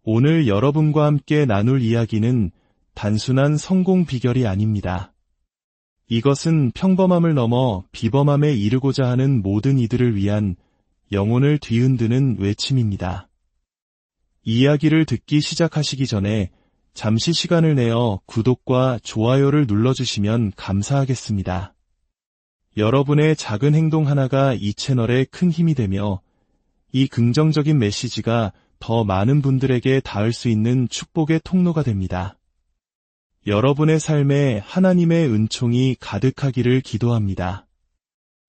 오늘 여러분과 함께 나눌 이야기는 단순한 성공 비결이 아닙니다. 이것은 평범함을 넘어 비범함에 이르고자 하는 모든 이들을 위한 영혼을 뒤흔드는 외침입니다. 이야기를 듣기 시작하시기 전에 잠시 시간을 내어 구독과 좋아요를 눌러주시면 감사하겠습니다. 여러분의 작은 행동 하나가 이 채널에 큰 힘이 되며 이 긍정적인 메시지가 더 많은 분들에게 닿을 수 있는 축복의 통로가 됩니다. 여러분의 삶에 하나님의 은총이 가득하기를 기도합니다.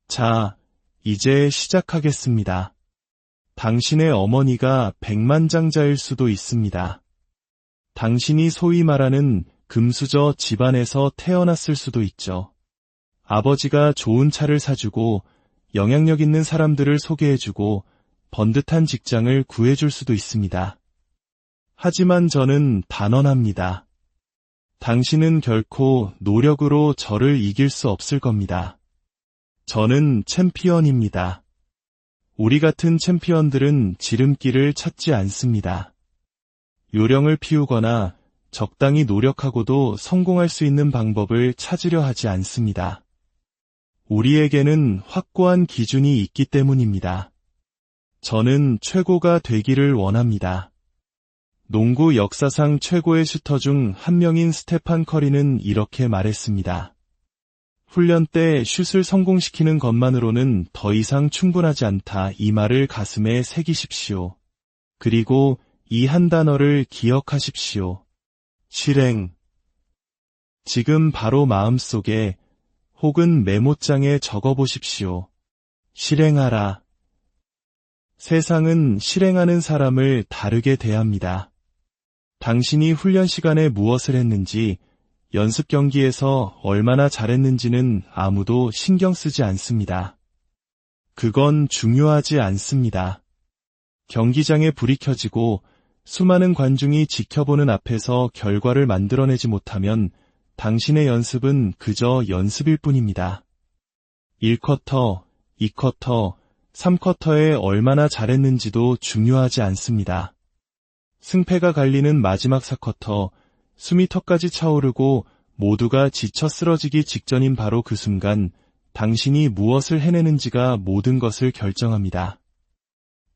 자, 이제 시작하겠습니다. 당신의 어머니가 백만장자일 수도 있습니다. 당신이 소위 말하는 금수저 집안에서 태어났을 수도 있죠. 아버지가 좋은 차를 사주고 영향력 있는 사람들을 소개해주고 번듯한 직장을 구해줄 수도 있습니다. 하지만 저는 단언합니다. 당신은 결코 노력으로 저를 이길 수 없을 겁니다. 저는 챔피언입니다. 우리 같은 챔피언들은 지름길을 찾지 않습니다. 요령을 피우거나 적당히 노력하고도 성공할 수 있는 방법을 찾으려 하지 않습니다. 우리에게는 확고한 기준이 있기 때문입니다. 저는 최고가 되기를 원합니다. 농구 역사상 최고의 슈터 중 한 명인 스테판 커리는 이렇게 말했습니다. 훈련 때 슛을 성공시키는 것만으로는 더 이상 충분하지 않다. 이 말을 가슴에 새기십시오. 그리고 이 한 단어를 기억하십시오. 실행. 지금 바로 마음속에 혹은 메모장에 적어보십시오. 실행하라. 세상은 실행하는 사람을 다르게 대합니다. 당신이 훈련 시간에 무엇을 했는지, 연습 경기에서 얼마나 잘했는지는 아무도 신경 쓰지 않습니다. 그건 중요하지 않습니다. 경기장에 불이 켜지고 수많은 관중이 지켜보는 앞에서 결과를 만들어내지 못하면 당신의 연습은 그저 연습일 뿐입니다. 1쿼터, 2쿼터, 3쿼터에 얼마나 잘했는지도 중요하지 않습니다. 승패가 갈리는 마지막 4쿼터, 숨이 턱까지 차오르고 모두가 지쳐 쓰러지기 직전인 바로 그 순간 당신이 무엇을 해내는지가 모든 것을 결정합니다.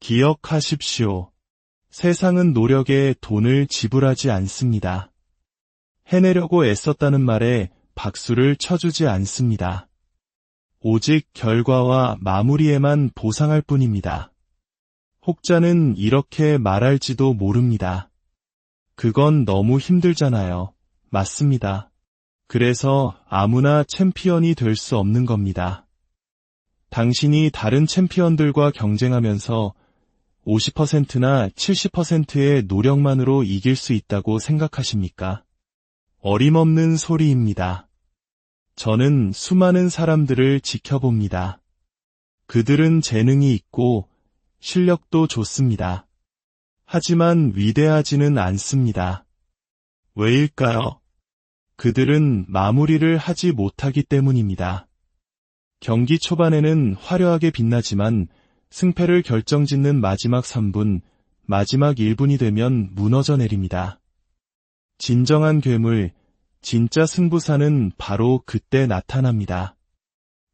기억하십시오. 세상은 노력에 돈을 지불하지 않습니다. 해내려고 애썼다는 말에 박수를 쳐주지 않습니다. 오직 결과와 마무리에만 보상할 뿐입니다. 혹자는 이렇게 말할지도 모릅니다. 그건 너무 힘들잖아요. 맞습니다. 그래서 아무나 챔피언이 될 수 없는 겁니다. 당신이 다른 챔피언들과 경쟁하면서 50%나 70%의 노력만으로 이길 수 있다고 생각하십니까? 어림없는 소리입니다. 저는 수많은 사람들을 지켜봅니다. 그들은 재능이 있고 실력도 좋습니다. 하지만 위대하지는 않습니다. 왜일까요? 그들은 마무리를 하지 못하기 때문입니다. 경기 초반에는 화려하게 빛나지만 승패를 결정짓는 마지막 3분, 마지막 1분이 되면 무너져 내립니다. 진정한 괴물, 진짜 승부사는 바로 그때 나타납니다.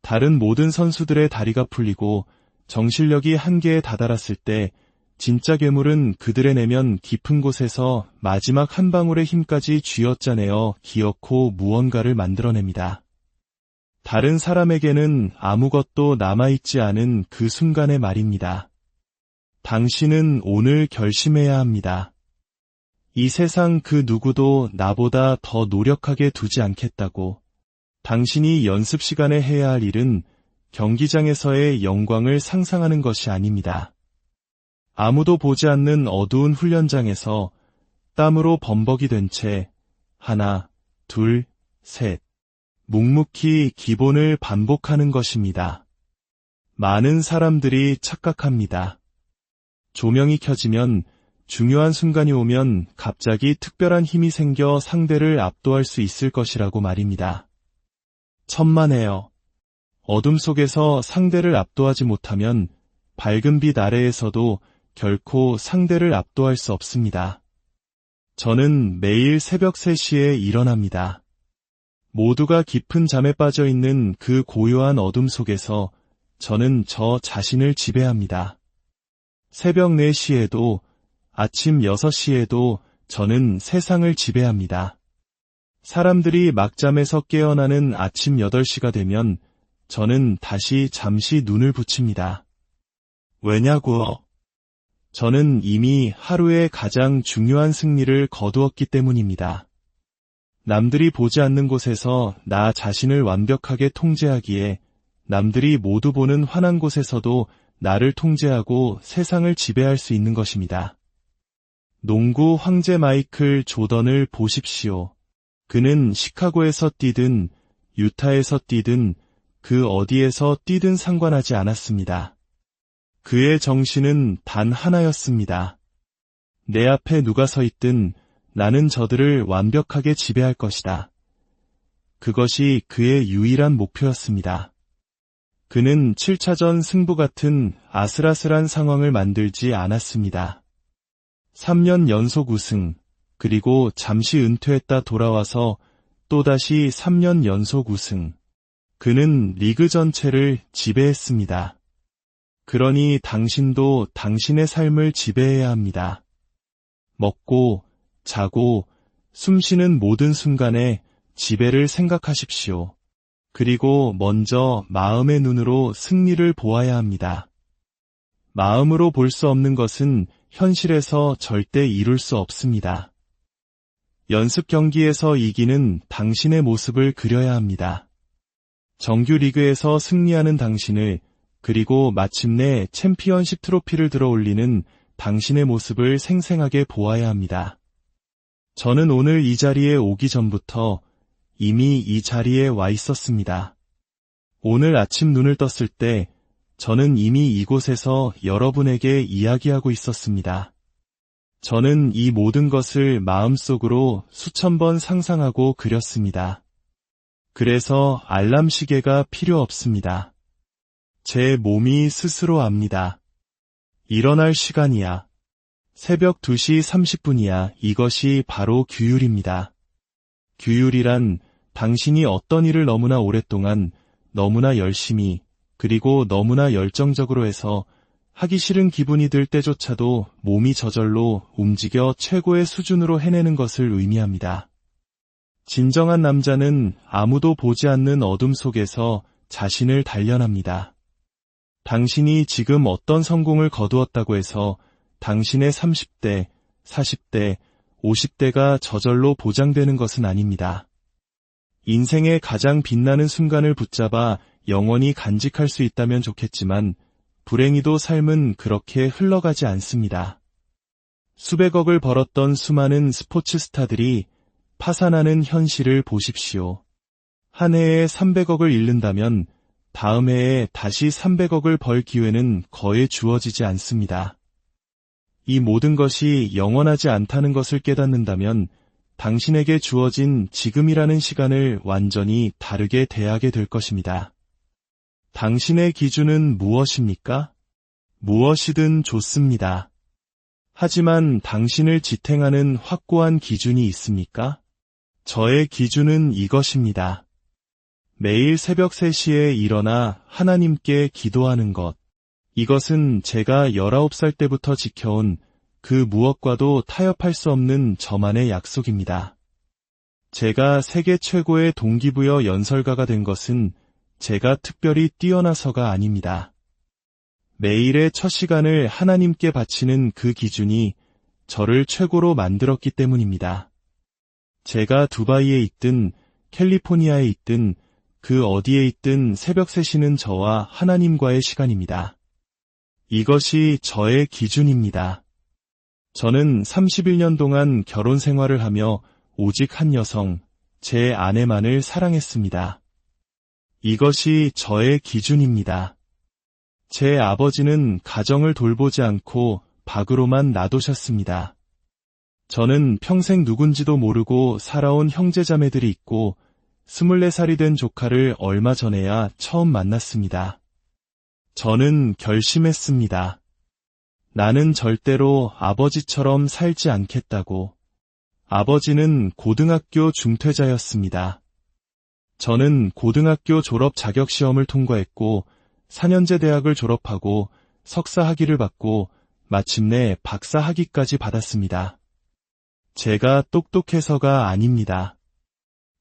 다른 모든 선수들의 다리가 풀리고 정신력이 한계에 다다랐을 때 진짜 괴물은 그들의 내면 깊은 곳에서 마지막 한 방울의 힘까지 쥐어짜내어 기어코 무언가를 만들어냅니다. 다른 사람에게는 아무것도 남아있지 않은 그 순간의 말입니다. 당신은 오늘 결심해야 합니다. 이 세상 그 누구도 나보다 더 노력하게 두지 않겠다고. 당신이 연습 시간에 해야 할 일은 경기장에서의 영광을 상상하는 것이 아닙니다. 아무도 보지 않는 어두운 훈련장에서 땀으로 범벅이 된 채 하나, 둘, 셋 묵묵히 기본을 반복하는 것입니다. 많은 사람들이 착각합니다. 조명이 켜지면 중요한 순간이 오면 갑자기 특별한 힘이 생겨 상대를 압도할 수 있을 것이라고 말입니다. 천만에요. 어둠 속에서 상대를 압도하지 못하면 밝은 빛 아래에서도 결코 상대를 압도할 수 없습니다. 저는 매일 새벽 3시에 일어납니다. 모두가 깊은 잠에 빠져 있는 그 고요한 어둠 속에서 저는 저 자신을 지배합니다. 새벽 4시에도, 아침 6시에도 저는 세상을 지배합니다. 사람들이 막잠에서 깨어나는 아침 8시가 되면 저는 다시 잠시 눈을 붙입니다. 왜냐고요? 저는 이미 하루의 가장 중요한 승리를 거두었기 때문입니다. 남들이 보지 않는 곳에서 나 자신을 완벽하게 통제하기에 남들이 모두 보는 환한 곳에서도 나를 통제하고 세상을 지배할 수 있는 것입니다. 농구 황제 마이클 조던을 보십시오. 그는 시카고에서 뛰든 유타에서 뛰든 그 어디에서 뛰든 상관하지 않았습니다. 그의 정신은 단 하나였습니다. 내 앞에 누가 서 있든 나는 저들을 완벽하게 지배할 것이다. 그것이 그의 유일한 목표였습니다. 그는 7차전 승부 같은 아슬아슬한 상황을 만들지 않았습니다. 3년 연속 우승, 그리고 잠시 은퇴했다 돌아와서 또다시 3년 연속 우승. 그는 리그 전체를 지배했습니다. 그러니 당신도 당신의 삶을 지배해야 합니다. 먹고, 자고, 숨쉬는 모든 순간에 지배를 생각하십시오. 그리고 먼저 마음의 눈으로 승리를 보아야 합니다. 마음으로 볼 수 없는 것은 현실에서 절대 이룰 수 없습니다. 연습 경기에서 이기는 당신의 모습을 그려야 합니다. 정규 리그에서 승리하는 당신을, 그리고 마침내 챔피언십 트로피를 들어 올리는 당신의 모습을 생생하게 보아야 합니다. 저는 오늘 이 자리에 오기 전부터 이미 이 자리에 와 있었습니다. 오늘 아침 눈을 떴을 때 저는 이미 이곳에서 여러분에게 이야기하고 있었습니다. 저는 이 모든 것을 마음속으로 수천 번 상상하고 그렸습니다. 그래서 알람 시계가 필요 없습니다. 제 몸이 스스로 압니다. 일어날 시간이야. 새벽 2시 30분이야. 이것이 바로 규율입니다. 규율이란 당신이 어떤 일을 너무나 오랫동안, 너무나 열심히, 그리고 너무나 열정적으로 해서 하기 싫은 기분이 들 때조차도 몸이 저절로 움직여 최고의 수준으로 해내는 것을 의미합니다. 진정한 남자는 아무도 보지 않는 어둠 속에서 자신을 단련합니다. 당신이 지금 어떤 성공을 거두었다고 해서 당신의 30대, 40대, 50대가 저절로 보장되는 것은 아닙니다. 인생의 가장 빛나는 순간을 붙잡아 영원히 간직할 수 있다면 좋겠지만 불행히도 삶은 그렇게 흘러가지 않습니다. 수백억을 벌었던 수많은 스포츠 스타들이 파산하는 현실을 보십시오. 한 해에 300억을 잃는다면 다음 해에 다시 300억을 벌 기회는 거의 주어지지 않습니다. 이 모든 것이 영원하지 않다는 것을 깨닫는다면 당신에게 주어진 지금이라는 시간을 완전히 다르게 대하게 될 것입니다. 당신의 기준은 무엇입니까? 무엇이든 좋습니다. 하지만 당신을 지탱하는 확고한 기준이 있습니까? 저의 기준은 이것입니다. 매일 새벽 3시에 일어나 하나님께 기도하는 것. 이것은 제가 19살 때부터 지켜온 그 무엇과도 타협할 수 없는 저만의 약속입니다. 제가 세계 최고의 동기부여 연설가가 된 것은 제가 특별히 뛰어나서가 아닙니다. 매일의 첫 시간을 하나님께 바치는 그 기준이 저를 최고로 만들었기 때문입니다. 제가 두바이에 있든 캘리포니아에 있든 그 어디에 있든 새벽 3시는 저와 하나님과의 시간입니다. 이것이 저의 기준입니다. 저는 31년 동안 결혼 생활을 하며 오직 한 여성, 제 아내만을 사랑했습니다. 이것이 저의 기준입니다. 제 아버지는 가정을 돌보지 않고 밖으로만 놔두셨습니다. 저는 평생 누군지도 모르고 살아온 형제자매들이 있고 24살이 된 조카를 얼마 전에야 처음 만났습니다. 저는 결심했습니다. 나는 절대로 아버지처럼 살지 않겠다고. 아버지는 고등학교 중퇴자였습니다. 저는 고등학교 졸업 자격시험을 통과했고 4년제 대학을 졸업하고 석사 학위를 받고 마침내 박사 학위까지 받았습니다. 제가 똑똑해서가 아닙니다.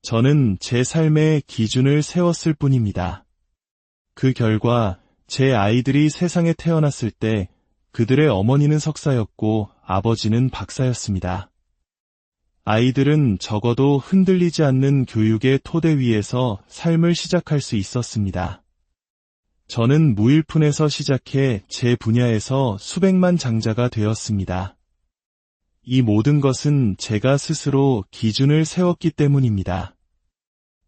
저는 제 삶의 기준을 세웠을 뿐입니다. 그 결과 제 아이들이 세상에 태어났을 때 그들의 어머니는 석사였고 아버지는 박사였습니다. 아이들은 적어도 흔들리지 않는 교육의 토대 위에서 삶을 시작할 수 있었습니다. 저는 무일푼에서 시작해 제 분야에서 수백만 장자가 되었습니다. 이 모든 것은 제가 스스로 기준을 세웠기 때문입니다.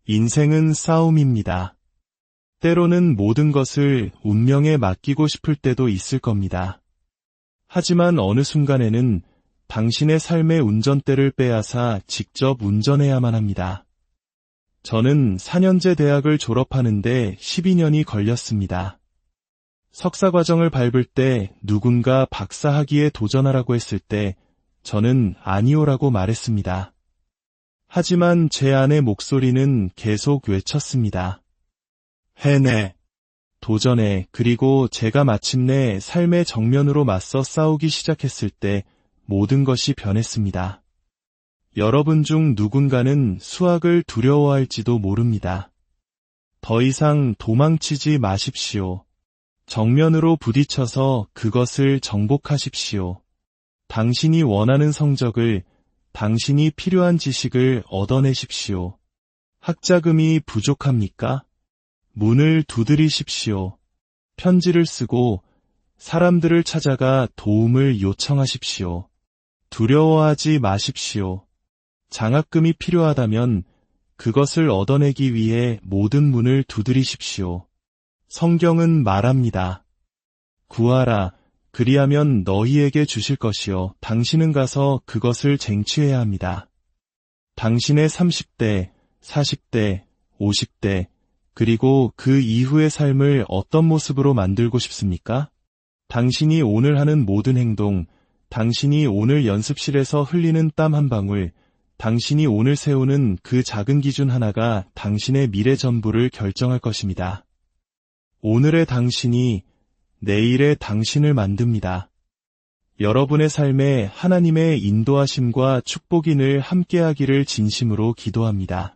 인생은 싸움입니다. 때로는 모든 것을 운명에 맡기고 싶을 때도 있을 겁니다. 하지만 어느 순간에는 당신의 삶의 운전대를 빼앗아 직접 운전해야만 합니다. 저는 4년제 대학을 졸업하는데 12년이 걸렸습니다. 석사 과정을 밟을 때 누군가 박사 학위에 도전하라고 했을 때 저는 아니오라고 말했습니다. 하지만 제 안의 목소리는 계속 외쳤습니다. 해내, 도전해. 그리고 제가 마침내 삶의 정면으로 맞서 싸우기 시작했을 때 모든 것이 변했습니다. 여러분 중 누군가는 수학을 두려워할지도 모릅니다. 더 이상 도망치지 마십시오. 정면으로 부딪혀서 그것을 정복하십시오. 당신이 원하는 성적을, 당신이 필요한 지식을 얻어내십시오. 학자금이 부족합니까? 문을 두드리십시오. 편지를 쓰고 사람들을 찾아가 도움을 요청하십시오. 두려워하지 마십시오. 장학금이 필요하다면 그것을 얻어내기 위해 모든 문을 두드리십시오. 성경은 말합니다. 구하라, 그리하면 너희에게 주실 것이요. 당신은 가서 그것을 쟁취해야 합니다. 당신의 30대, 40대, 50대, 그리고 그 이후의 삶을 어떤 모습으로 만들고 싶습니까? 당신이 오늘 하는 모든 행동, 당신이 오늘 연습실에서 흘리는 땀 한 방울, 당신이 오늘 세우는 그 작은 기준 하나가 당신의 미래 전부를 결정할 것입니다. 오늘의 당신이 내일의 당신을 만듭니다. 여러분의 삶에 하나님의 인도하심과 축복이 늘 함께하기를 진심으로 기도합니다.